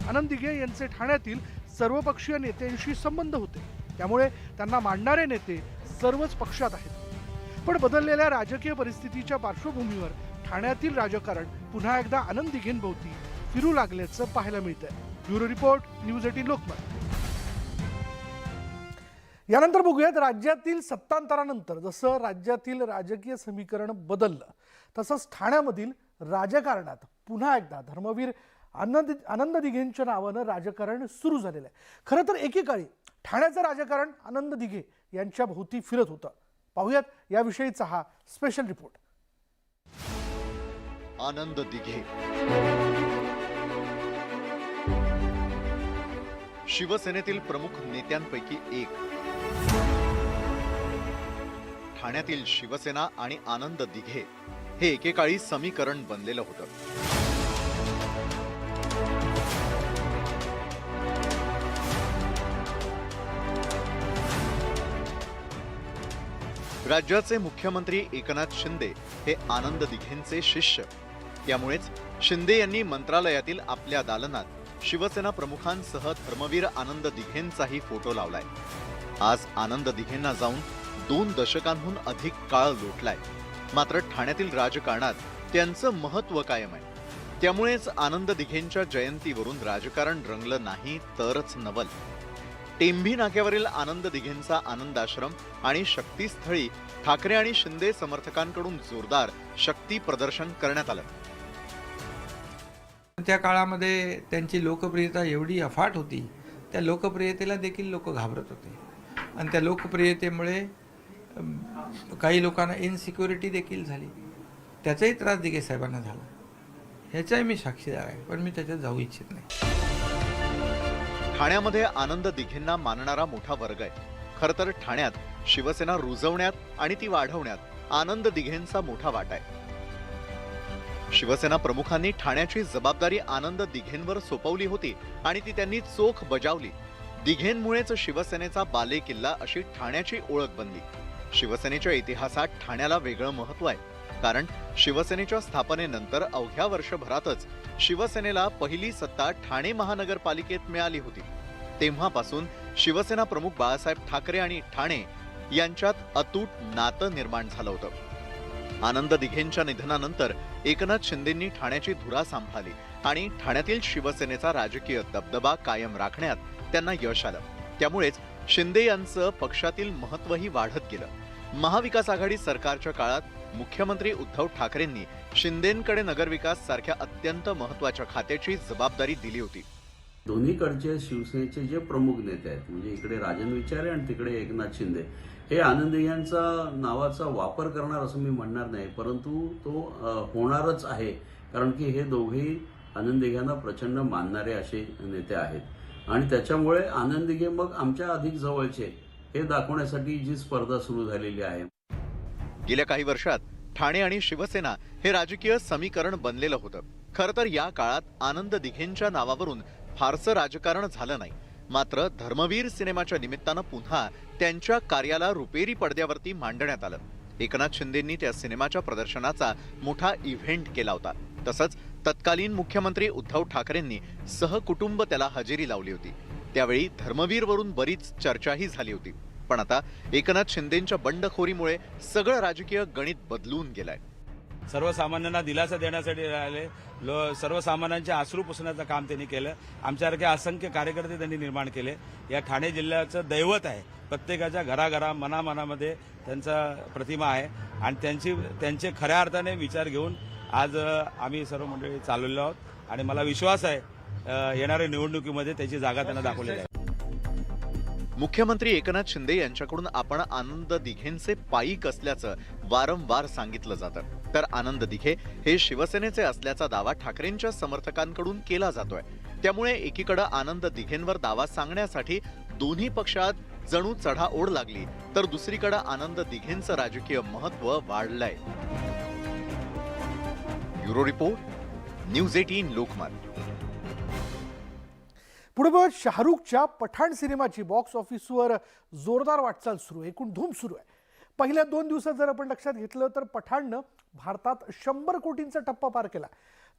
आनंद दिघे यांचे ठाण्यातील सर्वपक्षीय नेत्यांशी संबंध होते, त्यामुळे त्यांना मांडणारे नेते सर्वच पक्षात आहेत. पण बदललेल्या राजकीय परिस्थितीच्या पार्श्वभूमीवर ठाण्यातील राजकारण पुन्हा एकदा आनंद दिघेंभोवती फिरू लागल्याचं पाहायला मिळतंय. Bureau report, news 18 Lokmat. यानंतर बघूयात राज्यातील सत्तांतरानंतर जसं राज्यातील राजकीय समीकरण बदललं, तसंच ठाण्यामधील राजकारणात पुन्हा एकदा धर्मवीर आनंद दिघेंच्या नावानं राजकारण सुरू झालेलं आहे. खरं तर एकेकाळी ठाण्याचं राजकारण आनंद दिघे यांच्या भोवती फिरत होतं. पाहूयात याविषयीचा हा स्पेशल रिपोर्ट. आनंद दिघे शिवसेनेतील प्रमुख नेत्यांपैकी एक. ठाण्यातील शिवसेना आणि आनंद दिघे हे एकेकाळी समीकरण बनलेलं होतं. राज्याचे मुख्यमंत्री एकनाथ शिंदे हे आनंद दिघेंचे शिष्य. त्यामुळेच शिंदे यांनी मंत्रालयातील आपल्या दालनात शिवसेना प्रमुखांसह धर्मवीर आनंद दिघेंचाही फोटो लावलाय. आज आनंद दिघेंना जाऊन 2 दशकांहून अधिक काळ लोटलाय. मात्र ठाण्यातील राजकारणात त्यांचं महत्त्व कायम आहे. त्यामुळेच आनंद दिघेंच्या जयंतीवरून राजकारण रंगलं नाही तरच नवल. टेंभी नाक्यावरील आनंद दिघेंचा आनंदाश्रम आणि शक्तीस्थळी ठाकरे आणि शिंदे समर्थकांकडून जोरदार शक्ती प्रदर्शन करण्यात आलं. त्या काळामध्ये त्यांची लोकप्रियता एवढी अफाट होती, त्या लोकप्रियतेला देखील लोक घाबरत होते. आणि त्या लोकप्रियतेमुळे काही लोकांना इनसिक्युरिटी देखील झाली. त्याचाही त्रास दिघे साहेबांना झाला. ह्याचाही मी साक्षीदार आहे, पण मी त्याच्यात जाऊ इच्छित नाही. ठाण्यामध्ये आनंद दिघेंना मानणारा मोठा वर्ग आहे. खरं तर ठाण्यात शिवसेना रुजवण्यात आणि ती वाढवण्यात आनंद दिघेंचा मोठा वाटा आहे. शिवसेना प्रमुखांनी ठाण्याची जबाबदारी आनंद दिघेंवर सोपवली होती आणि ती त्यांनी चोख बजावली. दिघेंमुळेच शिवसेनेचा बालेकिल्ला अशी ठाण्याची ओळख बनली. शिवसेनेच्या इतिहासात ठाण्याला वेगळं महत्त्व आहे, कारण शिवसेनेच्या स्थापनेनंतर अवघ्या वर्षभरातच शिवसेनेला पहिली सत्ता ठाणे महानगरपालिकेत मिळाली होती. तेव्हापासून शिवसेना प्रमुख बाळासाहेब ठाकरे आणि ठाणे यांच्यात अतूट नातं निर्माण झालं होतं. आनंद दिघेंच्या निधनानंतर एकनाथ शिंदेंनी ठाण्याची धुरा सांभाळली आणि ठाण्यातील शिवसेनेचा राजकीय दबदबा कायम राखण्यात त्यांना यश आलं. त्यामुळेच शिंदे यांचं पक्षातील महत्त्वही वाढत गेलं. महाविकास आघाडी सरकारच्या काळात मुख्यमंत्री उद्धव ठाकरेंनी शिंदेंकडे नगरविकास सारख्या अत्यंत महत्त्वाच्या खात्याची जबाबदारी दिली होती. दोन्हीकडचे शिवसेनेचे जे प्रमुख नेते आहेत, म्हणजे इकडे राजन विचारे आणि तिकडे एकनाथ शिंदे, हे आनंद यांचा नावाचा वापर करणार असं मी म्हणणार नाही, परंतु तो होणारच आहे. कारण की हे दोघेही आनंद दिघेंना प्रचंड मानणारे असे नेते आहेत आणि त्याच्यामुळे आनंद दिघे मग आमच्या अधिक जवळचे हे दाखवण्यासाठी जी स्पर्धा सुरू झालेली आहे. गेल्या काही वर्षात ठाणे आणि शिवसेना हे राजकीय समीकरण बनलेलं होतं. खरं तर या काळात आनंद दिघेंच्या नावावरून फारसं राजकारण झालं नाही. मात्र धर्मवीर सिनेमाच्या निमित्तानं पुन्हा त्यांच्या कार्याला रुपेरी पडद्यावरती मांडण्यात आलं. एकनाथ शिंदेंनी त्या सिनेमाच्या प्रदर्शनाचा मोठा इव्हेंट केला होता. तसंच तत्कालीन मुख्यमंत्री उद्धव ठाकरेंनी सहकुटुंब त्याला हजेरी लावली होती. त्यावेळी धर्मवीरवरून बरीच चर्चाही झाली होती. पण आता एकनाथ शिंदेंच्या बंडखोरीमुळे सगळं राजकीय गणित बदलून गेलंय. सर्वसामान्यांना दिलासा देण्यासाठी राहिले, सर्वसामान्यांचे अश्रू पुसण्याचं काम त्यांनी केलं. आमच्यासारखे असंख्य कार्यकर्ते त्यांनी निर्माण केले. या ठाणे जिल्ह्याचं दैवत आहे. प्रत्येकाच्या घराघरा मनामनामध्ये त्यांचा प्रतिमा आहे आणि त्यांचे खऱ्या अर्थाने विचार घेऊन आज आम्ही सर्व मंडळी चालवलेलो आहोत आणि मला विश्वास आहे येणाऱ्या निवडणुकीमध्ये त्याची जागा त्यांना दाखवलेली आहे. मुख्यमंत्री एकनाथ शिंदे यांच्याकडून आपण आनंद दिघेंचे पाईक असल्याचं वारंवार सांगितलं जातं, तर आनंद दिघे हे शिवसेनेचे असल्याचा दावा ठाकरेंच्या समर्थकांकडून केला जातोय. त्यामुळे एकीकडे आनंद दिघेंवर दावा सांगण्यासाठी दोन्ही पक्षात जणू चढाओढ लागली, तर दुसरीकडे आनंद दिघेंचं राजकीय महत्व वाढलंय. Bureau report, news 18 Lokmat. पुढे बघा, शाहरुखच्या पठाण सिनेमाची बॉक्स ऑफिसवर जोरदार वाटचाल सुरू आहे, एकूण धूम सुरू आहे. पहिल्या 2 दिवसात जर आपण लक्षात घेतलं तर पठाणनं भारतात 100 कोटींचा टप्पा पार केला,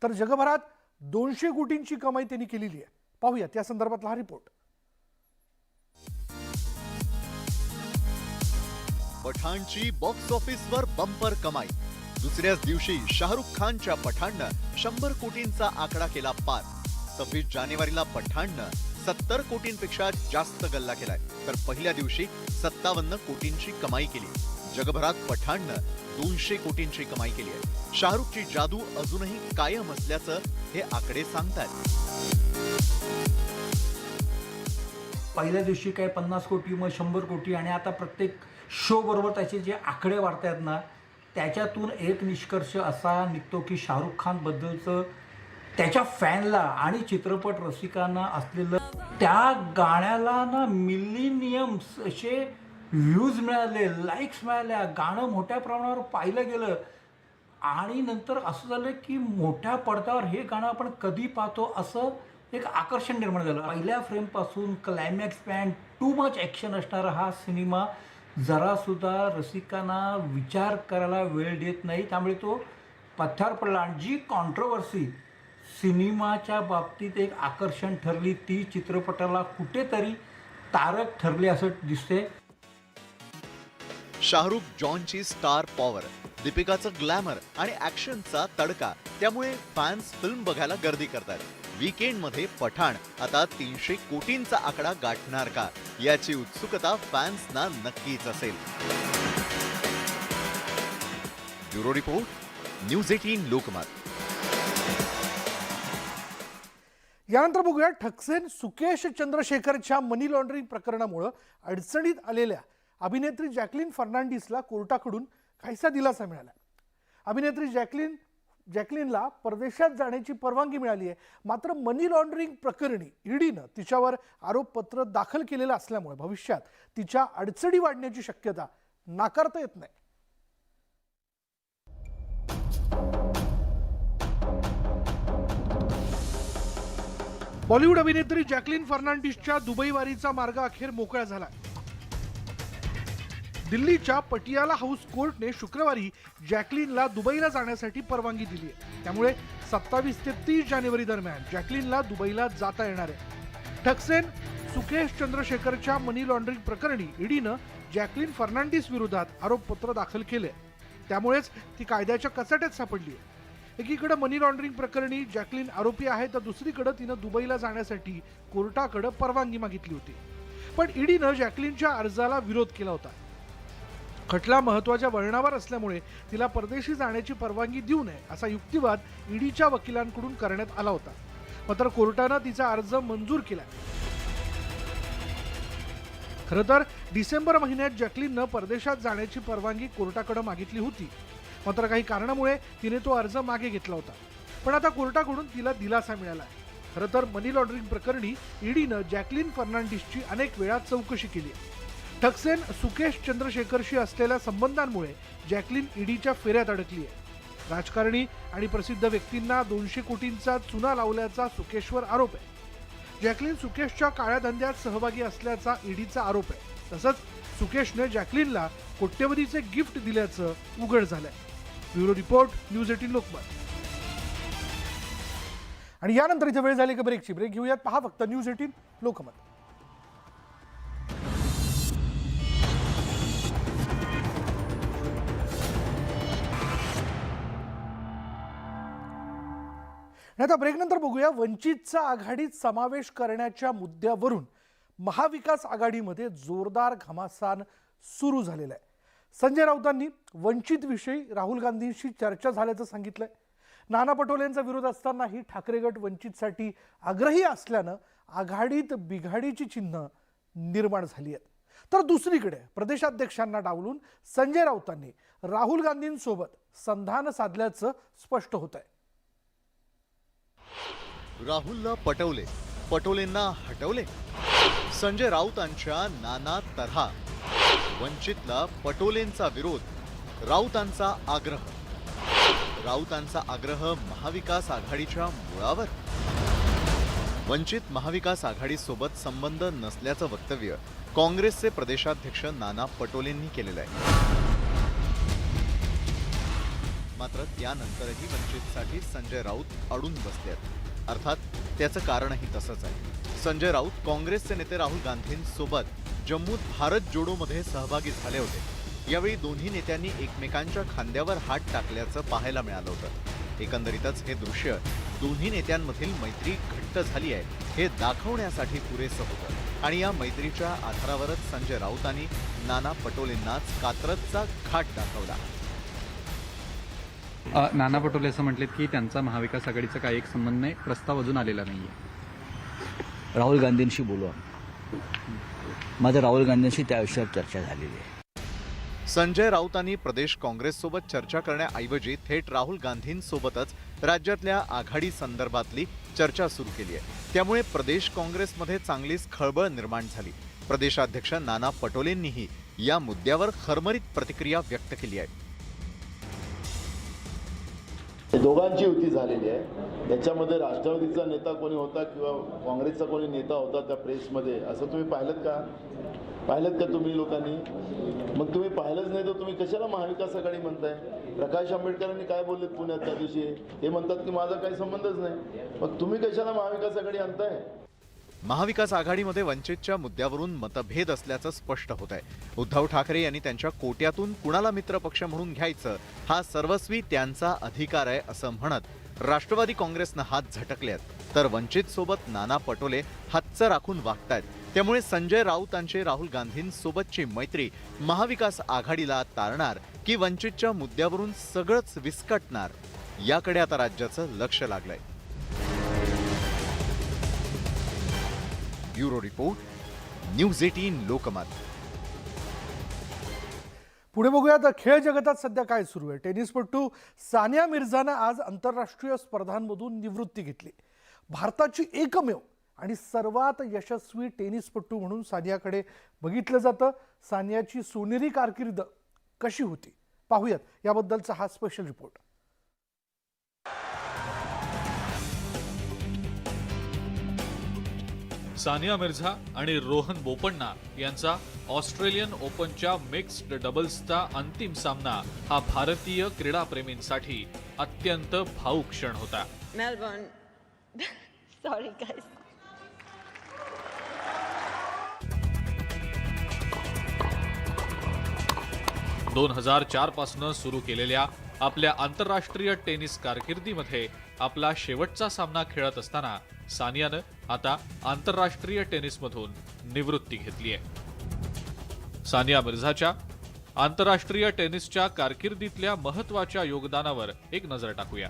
तर जगभरात 200 कोटींची कमाई त्यांनी केलेली आहे. पाहूयात या संदर्भातला हा रिपोर्ट. पठाणची बॉक्स ऑफिसवर बंपर कमाई. दुसऱ्याच दिवशी शाहरुख खानच्या पठाणनं 100 कोटींचा आकडा केला पार. 26 जानेवारीला पठाणनं 70 कोटींपेक्षा जास्त गल्ला केलाय, तर पहिल्या दिवशी 57 कोटींची कमाई केली. जगभरात पठाणनं 200 कोटींची कमाई केली आहे. शाहरुखची जादू अजूनही कायम असल्याचं हे आकडे सांगतात. पहिल्या दिवशी काय 50 कोटी, मग 100 कोटी, आणि आता प्रत्येक शो बरोबर त्याचे जे आकडे वाढतायत ना, त्याच्यातून एक निष्कर्ष असा निघतो की शाहरुख खान बद्दलचं त्याच्या फॅनला आणि चित्रपट रसिकांना असलेलं त्या गाण्याला ना मिलिनियम्स असे व्ह्यूज मिळाले, लाईक्स मिळाल्या, गाणं मोठ्या प्रमाणावर पाहिलं गेलं, आणि नंतर असं झालं की मोठ्या पडद्यावर हे गाणं आपण कधी पाहतो असं एक आकर्षण निर्माण झालं. पहिल्या फ्रेमपासून क्लायमॅक्स पॅन टू मच ॲक्शन असणारा हा सिनेमा जरासुद्धा रसिकांना विचार करायला वेळ देत नाही, त्यामुळे तो पथ्यावर पडला. आणि जी कॉन्ट्रोवर्सी सिनेमाच्या बाबतीत एक आकर्षण ठरली, ती चित्रपटाला कुठेतरी तारक ठरली असं दिसते. शाहरुख जॉनची स्टार पॉवर, दीपिकाचं ग्लॅमर आणि ॲक्शनचा तडका, त्यामुळे फॅन्स फिल्म बघायला गर्दी करतात. वीकेंडमध्ये पठाण आता 300 कोटींचा आकडा गाठणार का, याची उत्सुकता फॅन्सना नक्कीच असेल. Bureau report, news 18 Lokmat. यानंतर बघूया, ठकसेन सुकेश चंद्रशेखरच्या मनी लॉन्ड्रिंग प्रकरणामुळे अडचणीत आलेल्या अभिनेत्री जॅकलिन फर्नांडिसला कोर्टाकडून काहीसा दिलासा मिळाला. अभिनेत्री जॅकलिनला परदेशात जाण्याची परवानगी मिळाली आहे, मात्र मनी लॉन्ड्रिंग प्रकरणी ईडीनं तिच्यावर आरोपपत्र दाखल केलेलं असल्यामुळे भविष्यात तिच्या अडचणी वाढण्याची शक्यता नाकारता येत नाही. बॉलिवूड अभिनेत्री जॅकलिन फर्नांडिसच्या दुबई वारीचा मार्ग अखेर मोकळा झाला. दिल्लीच्या पटियाला हाऊस कोर्टने शुक्रवारी जॅकलिनला दुबईला जाण्यासाठी परवानगी दिली आहे. त्यामुळे 27 ते 30 जानेवारी दरम्यान जॅकलिनला दुबईला जाता येणार आहे. ठकसेन सुकेश चंद्रशेखरच्या मनी लॉन्ड्रिंग प्रकरणी ईडीनं जॅकलिन फर्नांडिस विरोधात आरोपपत्र दाखल केले, त्यामुळेच ती कायद्याच्या कचाट्यात सापडली आहे. एकीकडे मनी लॉन्ड्रिंग प्रकरणी जॅकलिन आरोपी आहे, तर दुसरीकडे तिनं दुबईला जाण्यासाठी कोर्टाकडे परवानगी मागितली होती. पण ईडीनं जॅकलिनच्या अर्जाला विरोध केला होता. खटला महत्त्वाच्या वळणावर असल्यामुळे तिला परदेशी जाण्याची परवानगी देऊ नये असा युक्तिवाद ईडीच्या वकिलांकडून करण्यात आला होता, मात्र कोर्टानं तिचा अर्ज मंजूर केला. खरं तर डिसेंबर महिन्यात जॅकलिननं परदेशात जाण्याची परवानगी कोर्टाकडे मागितली होती, मात्र काही कारणामुळे तिने तो अर्ज मागे घेतला होता. पण आता कोर्टाकडून तिला दिलासा मिळाला आहे. खरं तर मनी लॉन्ड्रिंग प्रकरणी ईडीनं जॅकलिन फर्नांडिसची अनेक वेळा चौकशी केली आहे. ठकसेन सुकेश चंद्रशेखरशी असलेल्या संबंधांमुळे जॅकलिन ईडीच्या फेऱ्यात अडकली आहे. राजकारणी आणि प्रसिद्ध व्यक्तींना 200 कोटींचा चुना लावल्याचा सुकेशवर आरोप आहे. जॅकलिन सुकेशच्या काळ्या धंद्यात सहभागी असल्याचा ईडीचा आरोप आहे. तसंच सुकेशने जॅकलिनला कोट्यवधीचे गिफ्ट दिल्याचं उघड झालंय. Bureau report, news 18 Lokmat. आणि यानंतर इथे वेळ झाली का ब्रेकची. ब्रेक घेऊयात, पहा फक्त न्यूज 18 लोकमत. आता ब्रेकनंतर बघूया, वंचितचा आघाडीत समावेश करण्याच्या मुद्द्यावरून महाविकास आघाडीमध्ये जोरदार घमासान सुरू झालेला आहे. संजय राऊतांनी वंचितविषयी राहुल गांधींशी चर्चा झाल्याचं सांगितलंय. नाना पटोलेंचा विरोध असतानाही ठाकरे गट वंचितसाठी आग्रही असल्यानं आघाडीत बिघाडीची चिन्ह निर्माण झाली आहेत. तर दुसरीकडे प्रदेशाध्यक्षांना डावलून संजय राऊतांनी राहुल गांधींसोबत संधान साधल्याचं स्पष्ट होत आहे. राहुलला पटवले, पटोलेंना हटवले. संजय राऊतांच्या नाना तऱ्हा. वंचितला पटोलेंचा विरोध, राऊतांचा आग्रह. राऊतांचा आग्रह महाविकास आघाडीच्या मुळावर. वंचित महाविकास आघाडीसोबत संबंध नसल्याचं वक्तव्य काँग्रेसचे प्रदेशाध्यक्ष नाना पटोलेंनी केलेलं आहे. मात्र त्यानंतरही वंचितसाठी संजय राऊत अडून बसलेत. अर्थात त्याचं कारणही तसंच आहे. संजय राऊत काँग्रेसचे नेते राहुल गांधींसोबत जम्मूत भारत जोडोमध्ये सहभागी झाले होते. यावेळी दोन्ही नेत्यांनी एकमेकांच्या खांद्यावर हात टाकल्याचं पाहायला मिळालं होतं. एकंदरीतच हे दृश्य दोन्ही नेत्यांमधील मैत्री घट्ट झाली आहे हे दाखवण्यासाठी पुरेसं होतं आणि या मैत्रीच्या आधारावरच संजय राऊतांनी नाना पटोलेंनाच कात्रजचा घाट दाखवला. नाना पटोले असं म्हटलेत की त्यांचा महाविकास आघाडीचा काही एक संबंध नाही, प्रस्ताव अजून आलेला नाहीये. राहुल गांधींशी बोलवा. माझं राहुल गांधींशी त्या विषयावर चर्चा झालेली आहे. संजय राऊतांनी प्रदेश काँग्रेससोबत चर्चा करण्याऐवजी थेट राहुल गांधींसोबतच राज्यातल्या आघाडी संदर्भातली चर्चा सुरू केली आहे. त्यामुळे प्रदेश काँग्रेसमध्ये चांगलीच खळबळ निर्माण झाली. प्रदेशाध्यक्ष नाना पटोलेंनीही या मुद्द्यावर खरमरीत प्रतिक्रिया व्यक्त केली आहे. दोघांची युती झालेली आहे. याच्यामध्ये राष्ट्रवादीचा नेता कोणी होता किंवा काँग्रेसचा कोणी नेता होता त्या प्रेसमध्ये असं तुम्ही पाहिलं का तुम्ही लोकांनी? मग तुम्ही पाहिलंच नाही तर तुम्ही कशाला महाविकास आघाडी म्हणताय? प्रकाश आंबेडकरांनी काय बोललेत पुण्यात त्या दिवशी? ते म्हणतात की माझा काही संबंधच नाही. मग तुम्ही कशाला महाविकास आघाडी आणताय? महाविकास आघाडीमध्ये वंचितच्या मुद्द्यावरून मतभेद असल्याचं स्पष्ट होत आहे. उद्धव ठाकरे यांनी त्यांच्या कोट्यातून कुणाला मित्रपक्ष म्हणून घ्यायचं हा सर्वस्वी त्यांचा अधिकार आहे असं म्हणत राष्ट्रवादी काँग्रेसनं हात झटकलेत, तर वंचित सोबत नाना पटोले हातचं राखून वागतायत. त्यामुळे संजय राऊतांची राहुल गांधींसोबतची मैत्री महाविकास आघाडीला तारणार की वंचितच्या मुद्द्यावरून सगळंच विस्कटणार, याकडे आता राज्याचं लक्ष लागलंय. Bureau report, news 18 Lokmat. पुढे बघूयात खेळ जगतात सध्या काय सुरू आहे. टेनिसपटू सानिया मिर्झानं आज आंतरराष्ट्रीय स्पर्धांमधून निवृत्ती घेतली. भारताची एकमेव आणि सर्वात यशस्वी टेनिसपटू म्हणून सानियाकडे बघितलं जातं. सानियाची सोनेरी कारकीर्द कशी होती पाहूयात याबद्दलचा हा स्पेशल रिपोर्ट. सानिया मिर्झा आणि रोहन बोपण्णा यांचा ऑस्ट्रेलियन ओपनच्या मिक्स्ड डबल्सचा अंतिम सामना हा भारतीय क्रीडाप्रेमींसाठी अत्यंत भावूक क्षण होता. मेलबर्न. Sorry guys. दोन 2004 पासून सुरू केलेल्या आपल्या आंतरराष्ट्रीय टेनिस कारकिर्दीमध्ये आपला शेवटचा सामना खेळत असताना सानियानं आता आंतरराष्ट्रीय टेनिसमधून निवृत्ती घेतली आहे. सानिया मिर्झाच्या आंतरराष्ट्रीय टेनिसच्या कारकिर्दीतल्या महत्त्वाच्या योगदानावर एक नजर टाकूया.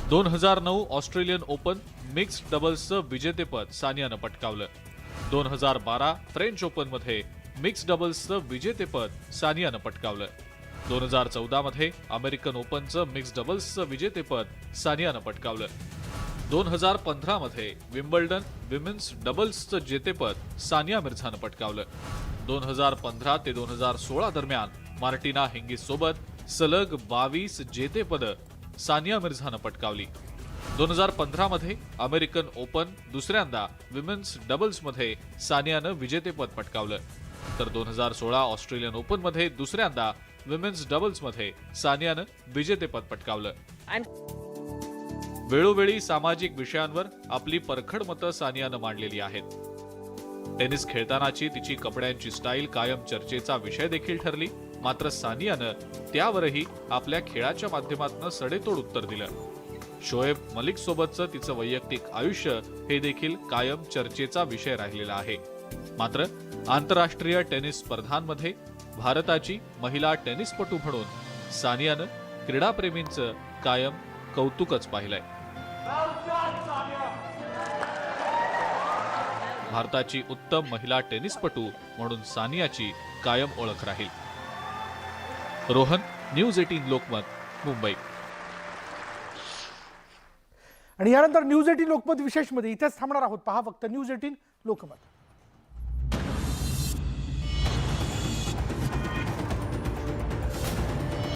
2009 ऑस्ट्रेलियन ओपन मिक्स्ड डबल्सचं विजेतेपद सानियानं पटकावलं. 2012 फ्रेंच ओपनमध्ये मिक्स्ड डबल्सचं विजेतेपद सानियानं पटकावलं. 2014 मध्ये अमेरिकन ओपनचं मिक्स्ड डबल्सचं विजेतेपद सानियानं पटकावलं. 2015 मध्ये विम्बल्डन विमेन्स डबल्सचं जेतेपद सानिया मिर्झानं पटकावलं. 2015 ते 2016 दरम्यान मार्टिना हिंगीस सोबत सलग 22 जेतेपद सानिया मिर्झानं पटकावली. 2015 मध्ये अमेरिकन ओपन दुसऱ्यांदा विमेन्स डबल्समध्ये सानियानं विजेतेपद पटकावलं. तर 2016 ऑस्ट्रेलियन ओपनमध्ये दुसऱ्यांदा विमेन्स डबल्समध्ये सानियानं विजेतेपद पटकावलं. वेळोवेळी सामाजिक विषयांवर आपली परखड मतं सानियानं मांडलेली आहेत. टेनिस खेळतानाची तिची कपड्यांची स्टाईल कायम चर्चेचा विषय देखील ठरली. मात्र सानियानं त्यावरही आपल्या खेळाच्या माध्यमातून सडेतोड उत्तर दिलं. शोएब मलिक सोबतचं तिचं वैयक्तिक आयुष्य हे देखील कायम चर्चेचा विषय राहिलेला आहे. मात्र आंतरराष्ट्रीय टेनिस स्पर्धांमध्ये भारताची महिला टेनिसपटू म्हणून सानियानं क्रीडाप्रेमींचं कायम कौतुकच पाहिलंय. भारताची उत्तम महिला टेनिसपटू म्हणून सानियाची कायम ओळख राहील. रोहन, न्यूज 18 लोकमत, मुंबई. आणि यानंतर न्यूज 18 लोकमत विशेषमध्ये इथेच थांबणार आहोत. पहा फक्त न्यूज 18 लोकमत.